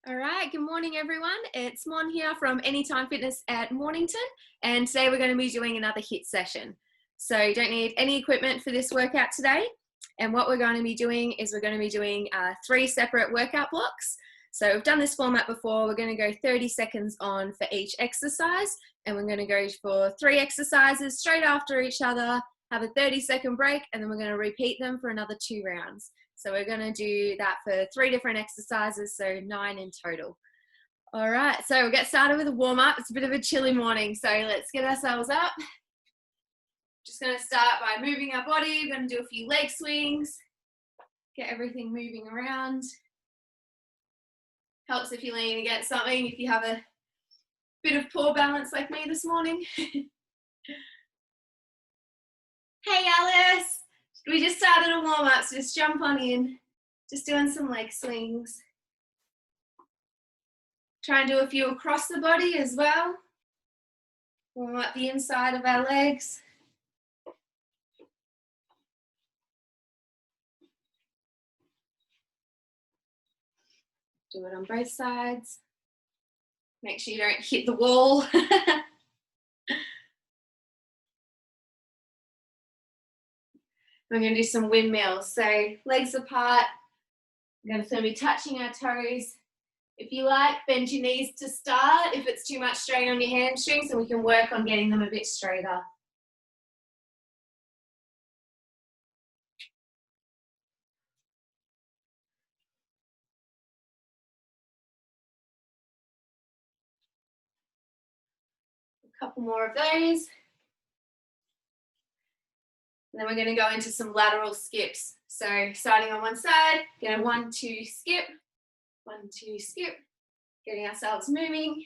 All right, good morning everyone. It's Mon here from Anytime Fitness at Mornington, and today we're going to be doing another HIIT session. So you don't need any equipment for this workout today, and what we're going to be doing is we're going to be doing 3 separate workout blocks. So we've done this format before. We're going to go 30 seconds on for each exercise, and we're going to go for 3 exercises straight after each other, have a 30-second break, and then we're going to repeat them for another 2 rounds. So we're going to do that for 3 different exercises, so 9 in total. All right, so we'll get started with a warm-up. It's a bit of a chilly morning, so let's get ourselves up. Just going to start by moving our body. We're going to do a few leg swings, get everything moving around. Helps if you're leaning against something, if you have a bit of poor balance like me this morning. Hey Alice! We just started a warm-up, so just jump on in. Just doing some leg swings. Try and do a few across the body as well. Warm up the inside of our legs. Do it on both sides. Make sure you don't hit the wall. We're going to do some windmills. So legs apart. We're going to be touching our toes. If you like, bend your knees to start. If it's too much strain on your hamstrings, then we can work on getting them a bit straighter. A couple more of those. And then we're going to go into some lateral skips. So starting on one side, going 1, 2, skip, 1, 2, skip, getting ourselves moving.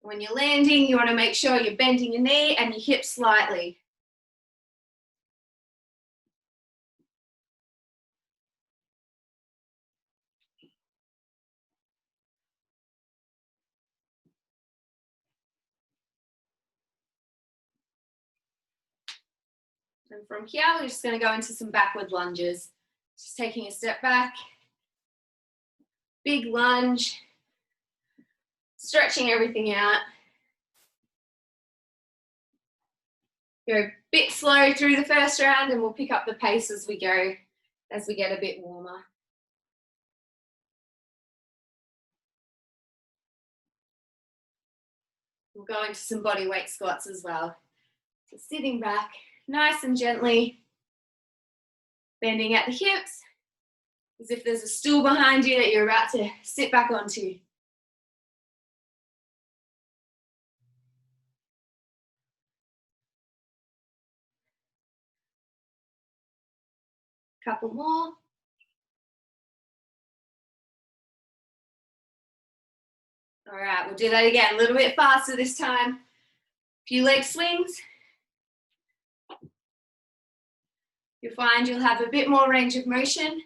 When you're landing, you want to make sure you're bending your knee and your hip slightly. And from here, we're just going to go into some backward lunges. Just taking a step back, big lunge, stretching everything out. Go a bit slow through the first round and we'll pick up the pace as we go, as we get a bit warmer. We'll go into some body weight squats as well. So sitting back, nice and gently, bending at the hips, as if there's a stool behind you that you're about to sit back onto. Couple more. All right, we'll do that again, a little bit faster this time. A few leg swings. You'll find you'll have a bit more range of motion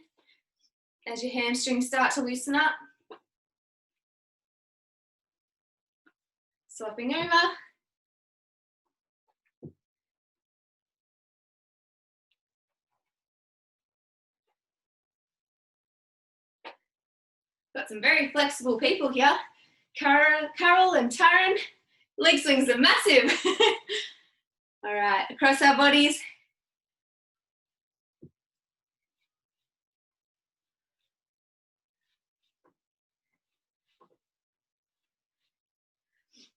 as your hamstrings start to loosen up. Swapping over. Got some very flexible people here. Carol and Taryn, leg swings are massive. All right, across our bodies.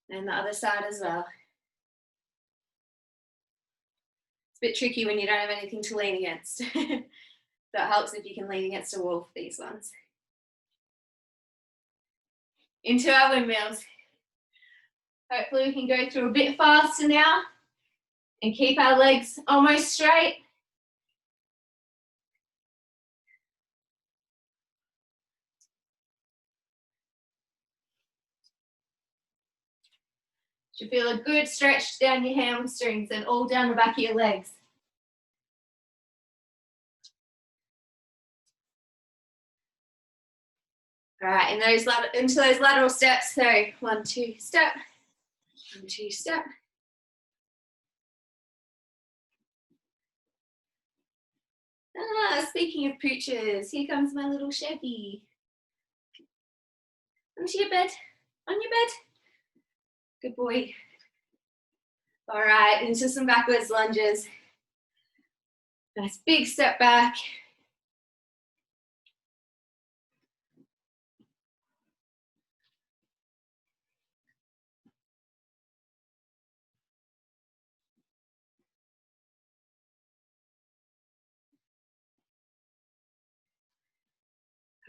And the other side as well. It's a bit tricky when you don't have anything to lean against. So it helps if you can lean against a wall for these ones. Into our windmills. Hopefully we can go through a bit faster now and keep our legs almost straight. You should feel a good stretch down your hamstrings and all down the back of your legs. All right, into those lateral steps. So 1, 2, step, 1, 2, step. Speaking of pooches, here comes my little Chevy. onto your bed, on your bed. Good boy. All right, into some backwards lunges. Nice big step back.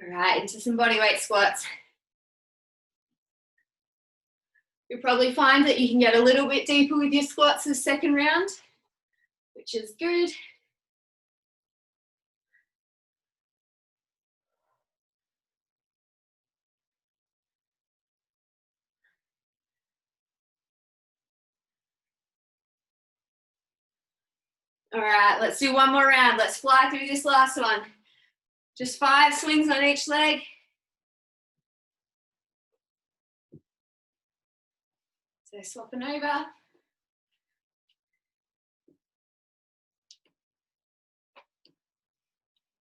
All right, into some body weight squats. You'll probably find that you can get a little bit deeper with your squats this second round, which is good. All right, let's do one more round. Let's fly through this last one. Just 5 swings on each leg. So swapping over.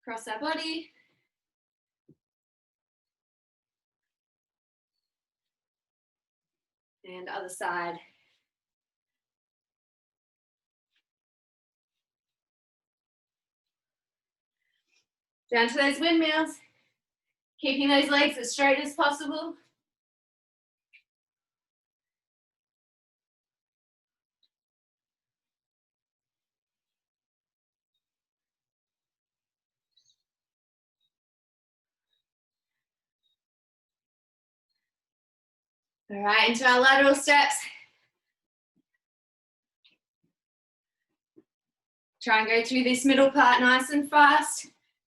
Cross our body. And other side. Down to those windmills. Keeping those legs as straight as possible. All right, into our lateral steps. Try and go through this middle part nice and fast,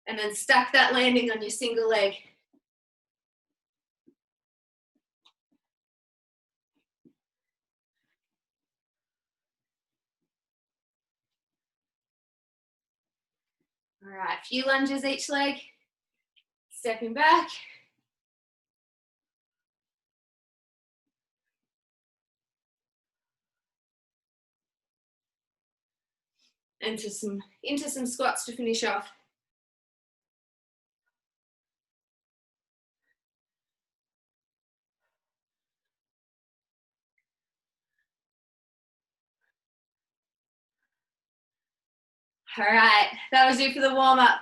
and then stack that landing on your single leg. All right, a few lunges each leg. Stepping back. Into some squats to finish off. All right, that was it for the warm-up.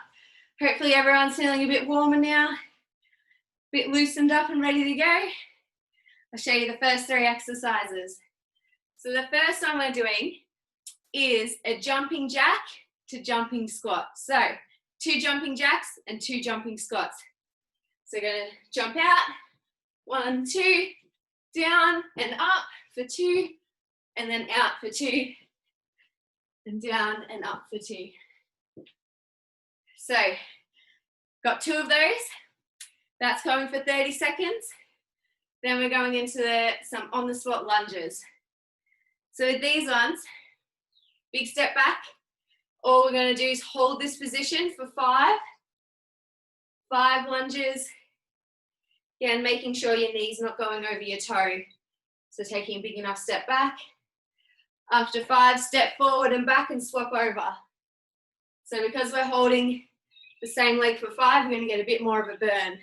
Hopefully everyone's feeling a bit warmer now, a bit loosened up and ready to go. I'll show you the first 3 exercises. So the first one we're doing is a jumping jack to jumping squat. So 2 jumping jacks and 2 jumping squats. So we're going to jump out, 1, 2, down and up for 2, and then out for 2, and down and up for 2. So got 2 of those. That's going for 30 seconds. Then we're going into some on-the-spot lunges. So with these ones, big step back. All we're going to do is hold this position for 5 lunges. Again, making sure your knee's not going over your toe. So taking a big enough step back. After 5, step forward and back and swap over. So because we're holding the same leg for 5, we're going to get a bit more of a burn.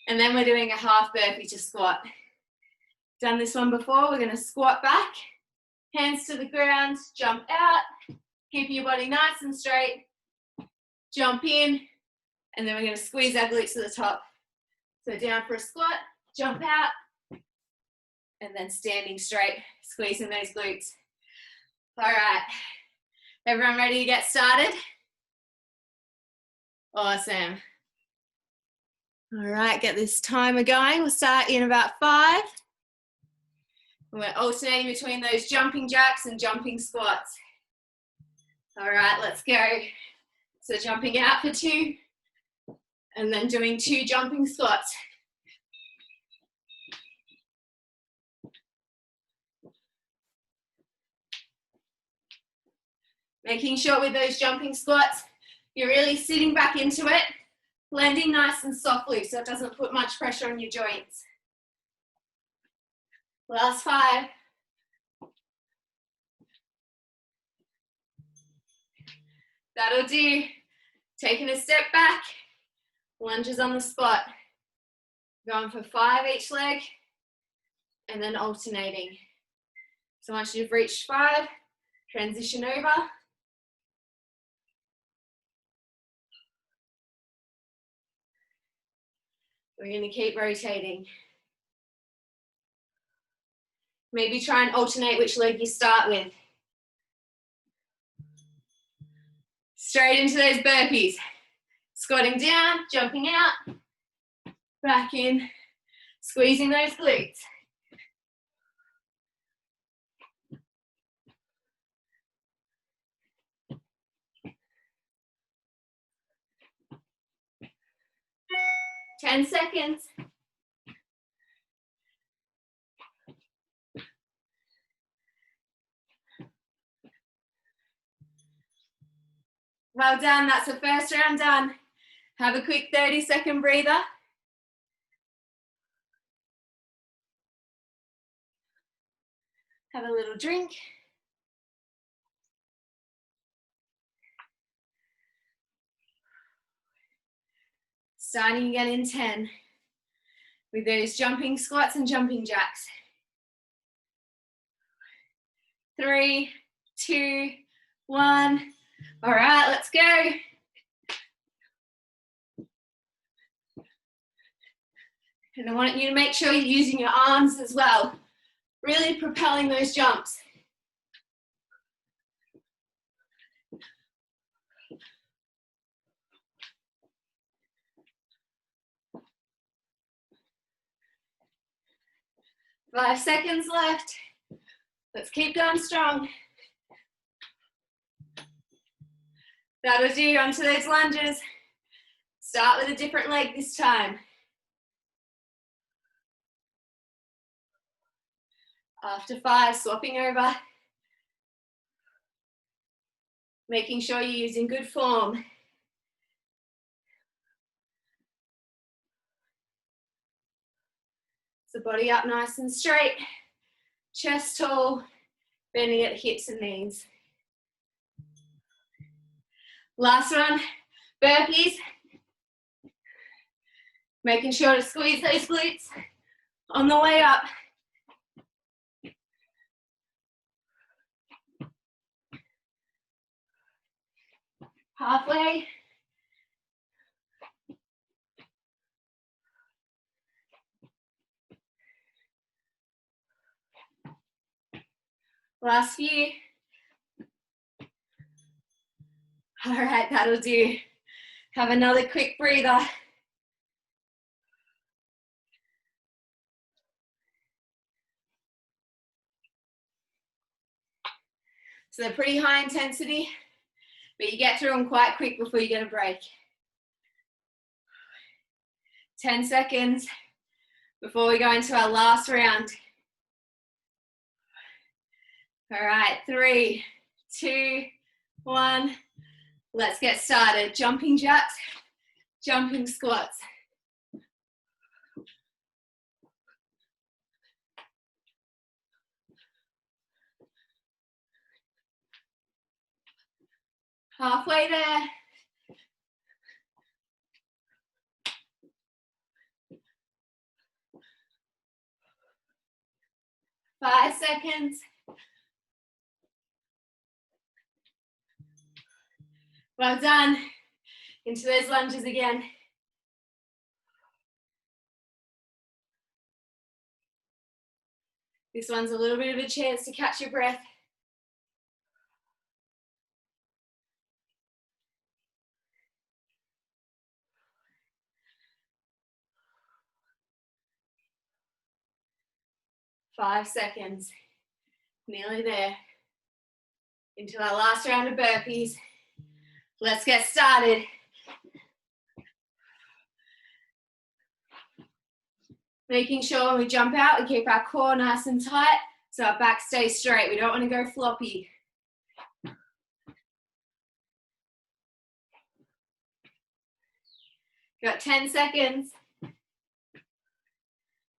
And then we're doing a half burpee to squat. Done this one before, we're going to squat back, hands to the ground, jump out, keeping your body nice and straight, jump in, and then we're going to squeeze our glutes to the top. So down for a squat, jump out, and then standing straight, squeezing those glutes. All right, everyone ready to get started? Awesome. All right, get this timer going. We'll start in about 5. We're alternating between those jumping jacks and jumping squats. All right, let's go. So jumping out for 2, and then doing 2 jumping squats. Making sure with those jumping squats, you're really sitting back into it, landing nice and softly so it doesn't put much pressure on your joints. Last 5. That'll do. Taking a step back, lunges on the spot. Going for 5 each leg and then alternating. So once you've reached 5, transition over. We're going to keep rotating. Maybe try and alternate which leg you start with. Straight into those burpees. Squatting down, jumping out, back in, squeezing those glutes. Ten seconds. Well done, that's the first round done. Have a quick 30-second breather. Have a little drink. Starting again in 10 with those jumping squats and jumping jacks. 3, 2, 1. All right, let's go. And I want you to make sure you're using your arms as well, really propelling those jumps. Five seconds left. Let's keep going strong. That'll do, onto those lunges. Start with a different leg this time. After 5, swapping over. Making sure you're using good form. So body up nice and straight. Chest tall, bending at the hips and knees. Last one, burpees. Making sure to squeeze those glutes on the way up. Halfway. Last few. All right, that'll do. Have another quick breather. So they're pretty high intensity, but you get through them quite quick before you get a break. 10 seconds before we go into our last round. All right, 3, 2, 1. Let's get started. Jumping jacks, jumping squats. Halfway there. Five seconds. Well done. Into those lunges again. This one's a little bit of a chance to catch your breath. Five seconds. Nearly there. Into our last round of burpees. Let's get started. Making sure when we jump out, we keep our core nice and tight so our back stays straight. We don't want to go floppy. Got 10 seconds.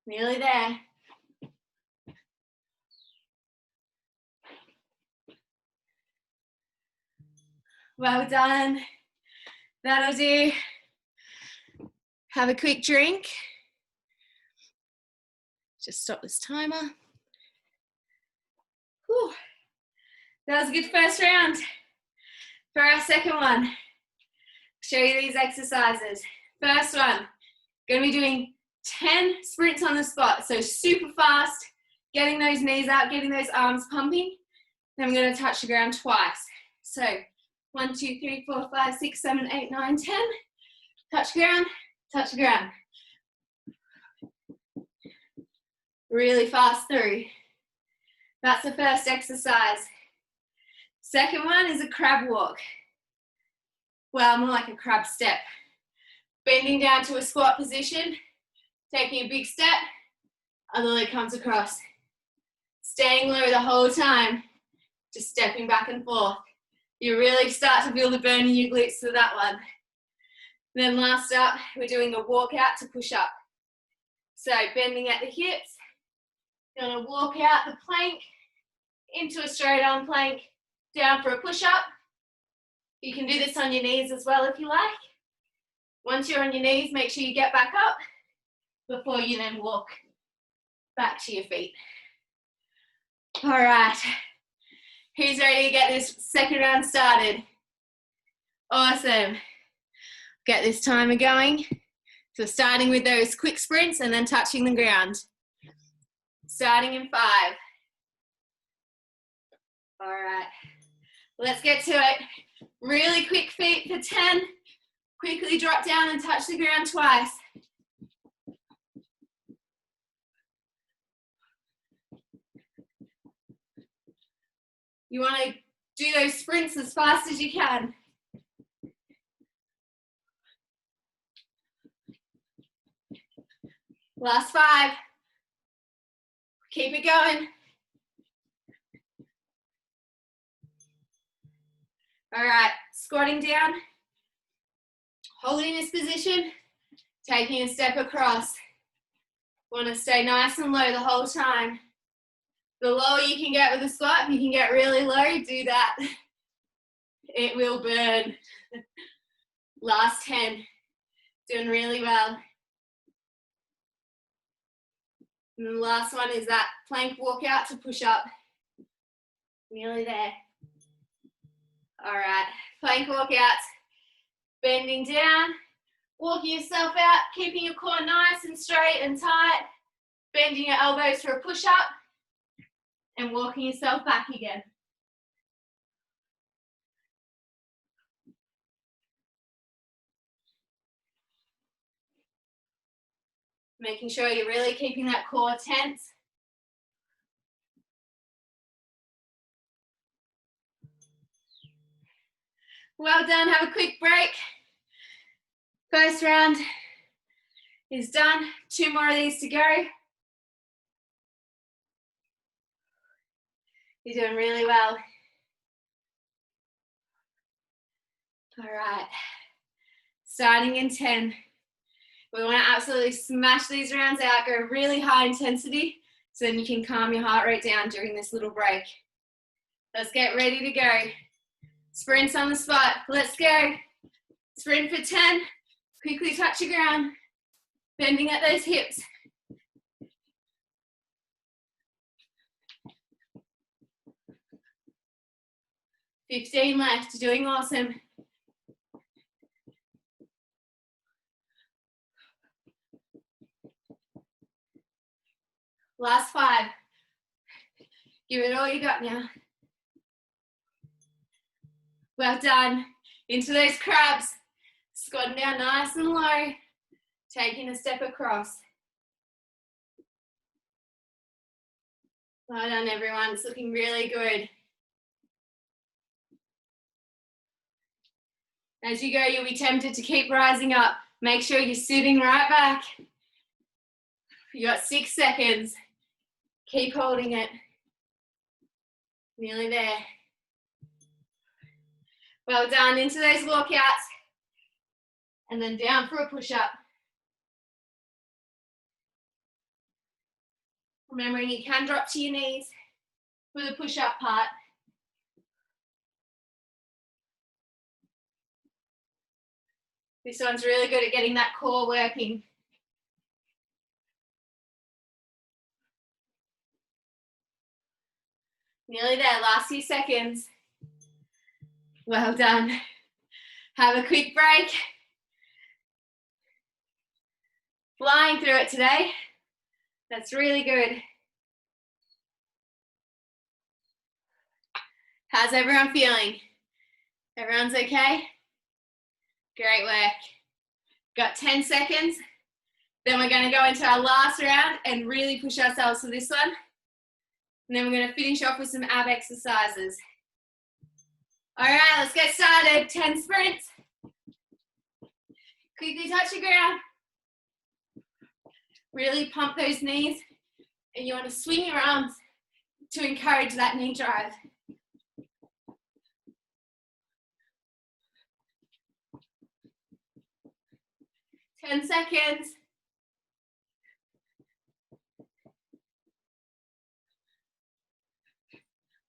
Nearly there. Well done. That'll do. Have a quick drink. Just stop this timer. Whew. That was a good first round. For our second one, show you these exercises. First one, going to be doing 10 sprints on the spot. So super fast, getting those knees out, getting those arms pumping. Then I'm going to touch the ground twice. So 1, 2, 3, 4, 5, 6, 7, 8, 9, 10. Touch the ground, touch the ground. Really fast through. That's the first exercise. Second one is a crab walk. Well, more like a crab step. Bending down to a squat position, taking a big step, other leg comes across. Staying low the whole time, just stepping back and forth. You really start to feel the burn in your glutes for that one. Then last up, we're doing a walkout to push up. So bending at the hips, you're going to walk out the plank into a straight arm plank, down for a push up. You can do this on your knees as well if you like. Once you're on your knees, make sure you get back up before you then walk back to your feet. All right, who's ready to get this second round started? Awesome. Get this timer going. So starting with those quick sprints and then touching the ground. Starting in 5. All right, let's get to it. Really quick feet for 10. Quickly drop down and touch the ground twice. You want to do those sprints as fast as you can. Last 5. Keep it going. All right, squatting down, holding this position, taking a step across. Want to stay nice and low the whole time. The lower you can get with a squat, if you can get really low, do that. It will burn. Last 10. Doing really well. And the last one is that plank walkout to push up. Nearly there. All right, plank walkouts. Bending down, walking yourself out, keeping your core nice and straight and tight. Bending your elbows for a push up. And walking yourself back again. Making sure you're really keeping that core tense. Well done, have a quick break. First round is done. 2 more of these to go. You're doing really well. All right, starting in 10. We want to absolutely smash these rounds out, go really high intensity, so then you can calm your heart rate down during this little break. Let's get ready to go. Sprints on the spot, let's go. Sprint for 10, quickly touch the ground, bending at those hips. $15 left, doing awesome. Last 5. Give it all you got now. Well done. Into those crabs. Squatting down nice and low. Taking a step across. Well done, everyone. It's looking really good. As you go, you'll be tempted to keep rising up. Make sure you're sitting right back. You got 6 seconds. Keep holding it. Nearly there. Well done. Into those walkouts. And then down for a push-up. Remembering you can drop to your knees for the push-up part. This one's really good at getting that core working. Nearly there, last few seconds. Well done. Have a quick break. Flying through it today. That's really good. How's everyone feeling? Everyone's okay? Great work. Got 10 seconds. Then we're going to go into our last round and really push ourselves for this one. And then we're going to finish off with some ab exercises. All right, let's get started. 10 sprints. Quickly touch the ground. Really pump those knees. And you want to swing your arms to encourage that knee drive. 10 seconds.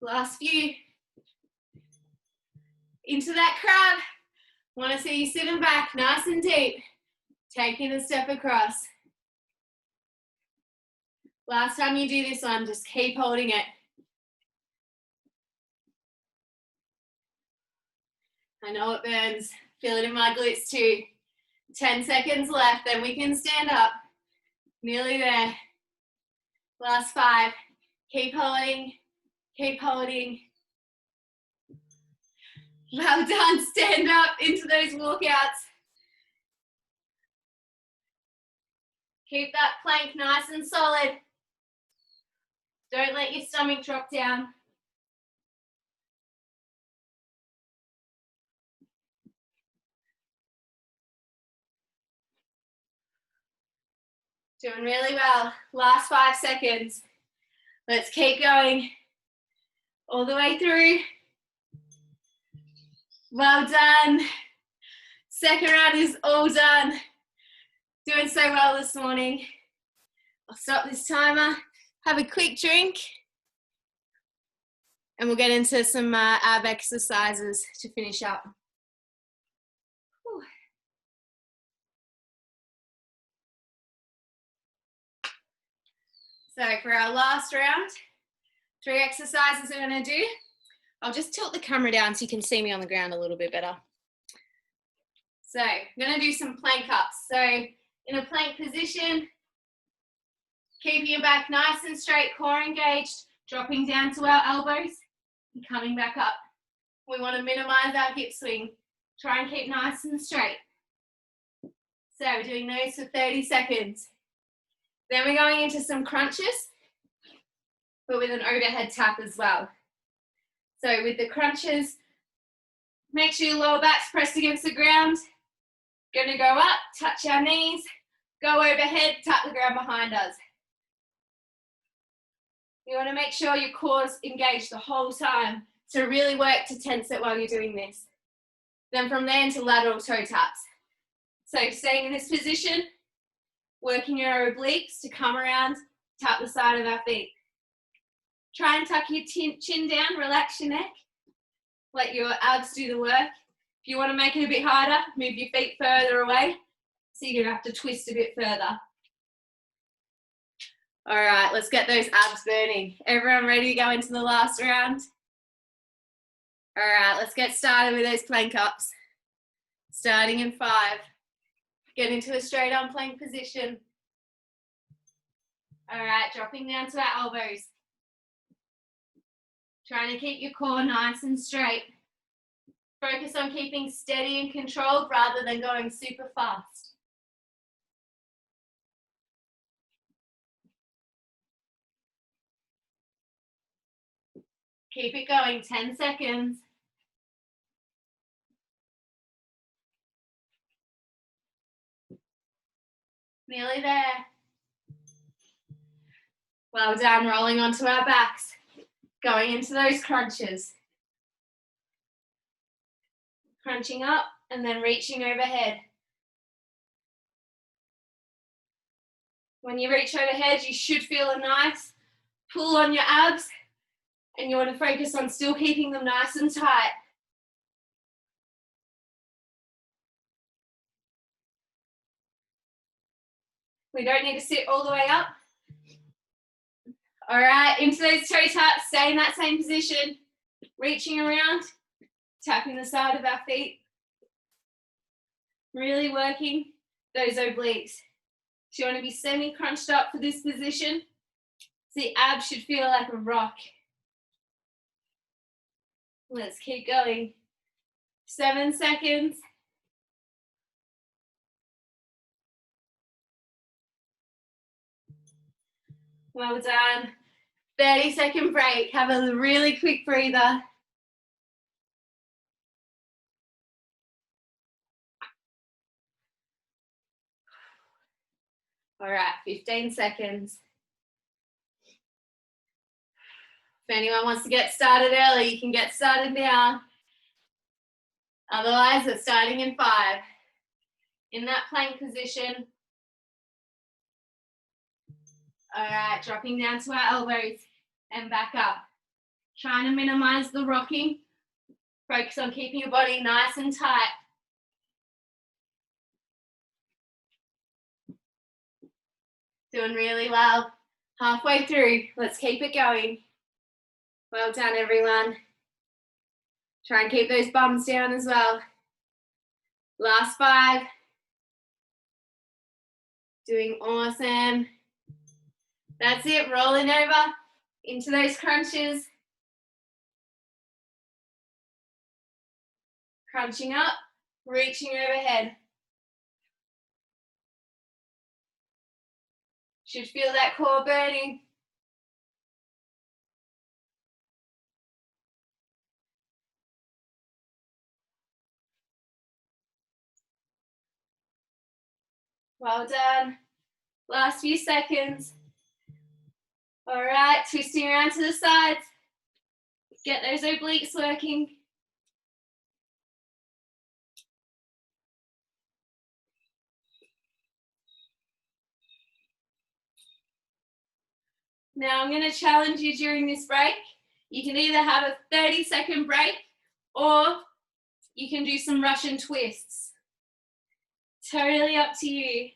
Last few. Into that crab. Want to see you sitting back nice and deep. Taking a step across. Last time you do this one, just keep holding it. I know it burns. Feel it in my glutes too. 10 seconds left, then we can stand up. Nearly there. Last 5. Keep holding. Keep holding. Well done. Stand up into those walkouts. Keep that plank nice and solid. Don't let your stomach drop down. Doing really well. Last 5 seconds. Let's keep going. All the way through. Well done. Second round is all done. Doing so well this morning. I'll stop this timer, have a quick drink, and we'll get into some ab exercises to finish up. Whew. So for our last round, 3 exercises we're going to do. I'll just tilt the camera down so you can see me on the ground a little bit better. So I'm going to do some plank ups. So in a plank position, keeping your back nice and straight, core engaged, dropping down to our elbows and coming back up. We want to minimize our hip swing. Try and keep nice and straight. So we're doing those for 30 seconds. Then we're going into some crunches, but with an overhead tap as well. So with the crunches, make sure your lower back's pressed against the ground. Going to go up, touch our knees, go overhead, tap the ground behind us. You want to make sure your core's engaged the whole time. So really work to tense it while you're doing this. Then from there into lateral toe taps. So staying in this position, working your obliques to come around, tap the side of our feet. Try and tuck your chin down, relax your neck. Let your abs do the work. If you want to make it a bit harder, move your feet further away. So you're going to have to twist a bit further. All right, let's get those abs burning. Everyone ready to go into the last round? All right, let's get started with those plank ups. Starting in 5. Get into a straight arm plank position. All right, dropping down to our elbows. Trying to keep your core nice and straight. Focus on keeping steady and controlled rather than going super fast. Keep it going, 10 seconds. Nearly there. Well done, rolling onto our backs. Going into those crunches. Crunching up and then reaching overhead. When you reach overhead, you should feel a nice pull on your abs, and you want to focus on still keeping them nice and tight. We don't need to sit all the way up. All right, into those toe taps, stay in that same position, reaching around, tapping the side of our feet, really working those obliques. So you want to be semi-crunched up for this position. So the abs should feel like a rock. Let's keep going. 7 seconds. Well done. 30-second break. Have a really quick breather. All right, 15 seconds. If anyone wants to get started early, you can get started now. Otherwise, it's starting in 5. In that plank position. All right, dropping down to our elbows and back up. Trying to minimize the rocking. Focus on keeping your body nice and tight. Doing really well. Halfway through. Let's keep it going. Well done, everyone. Try and keep those bums down as well. Last 5. Doing awesome. That's it. Rolling over into those crunches. Crunching up, reaching overhead. Should feel that core burning. Well done. Last few seconds. All right, twisting around to the sides. Get those obliques working. Now I'm going to challenge you during this break. You can either have a 30-second break or you can do some Russian twists. Totally up to you.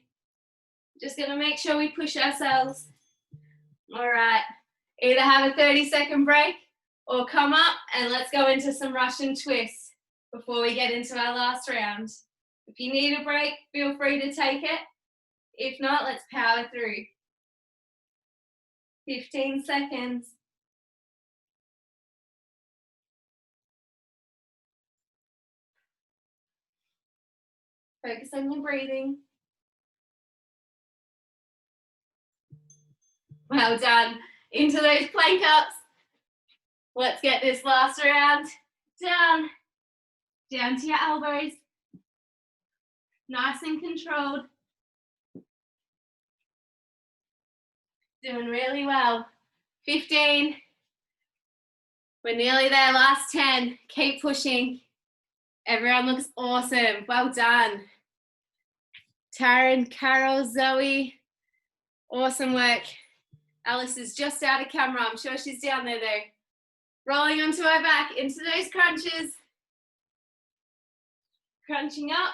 Just going to make sure we push ourselves. All right, either have a 30-second break or come up and let's go into some Russian twists before we get into our last round. If you need a break, feel free to take it. If not, let's power through. 15 seconds. Focus on your breathing. Well done. Into those plank ups. Let's get this last round. Down. Down to your elbows. Nice and controlled. Doing really well. 15. We're nearly there. Last 10. Keep pushing. Everyone looks awesome. Well done. Taryn, Carol, Zoe. Awesome work. Alice is just out of camera. I'm sure she's down there though. Rolling onto her back, into those crunches. Crunching up.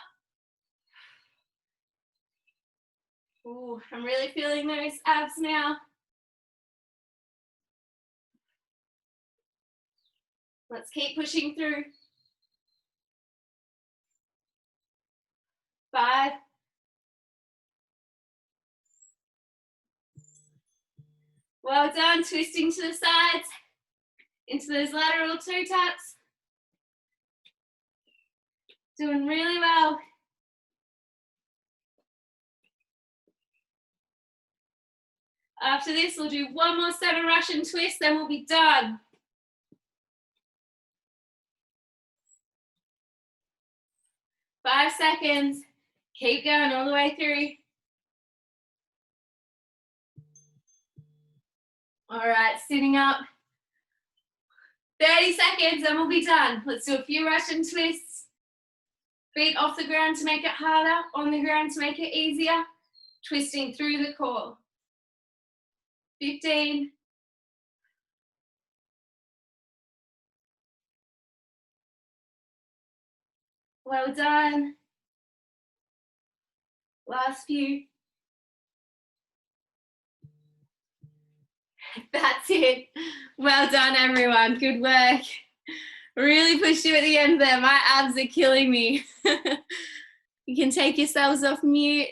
Ooh, I'm really feeling those abs now. Let's keep pushing through. 5. Well done, twisting to the sides, into those lateral toe taps. Doing really well. After this, we'll do one more 7 Russian twists, then we'll be done. Five seconds. Keep going all the way through. All right, sitting up. 30 seconds and we'll be done. Let's do a few Russian twists. Feet off the ground to make it harder, on the ground to make it easier. Twisting through the core. 15. Well done. Last few. That's it. Well done, everyone. Good work. Really pushed you at the end there. My abs are killing me. You can take yourselves off mute.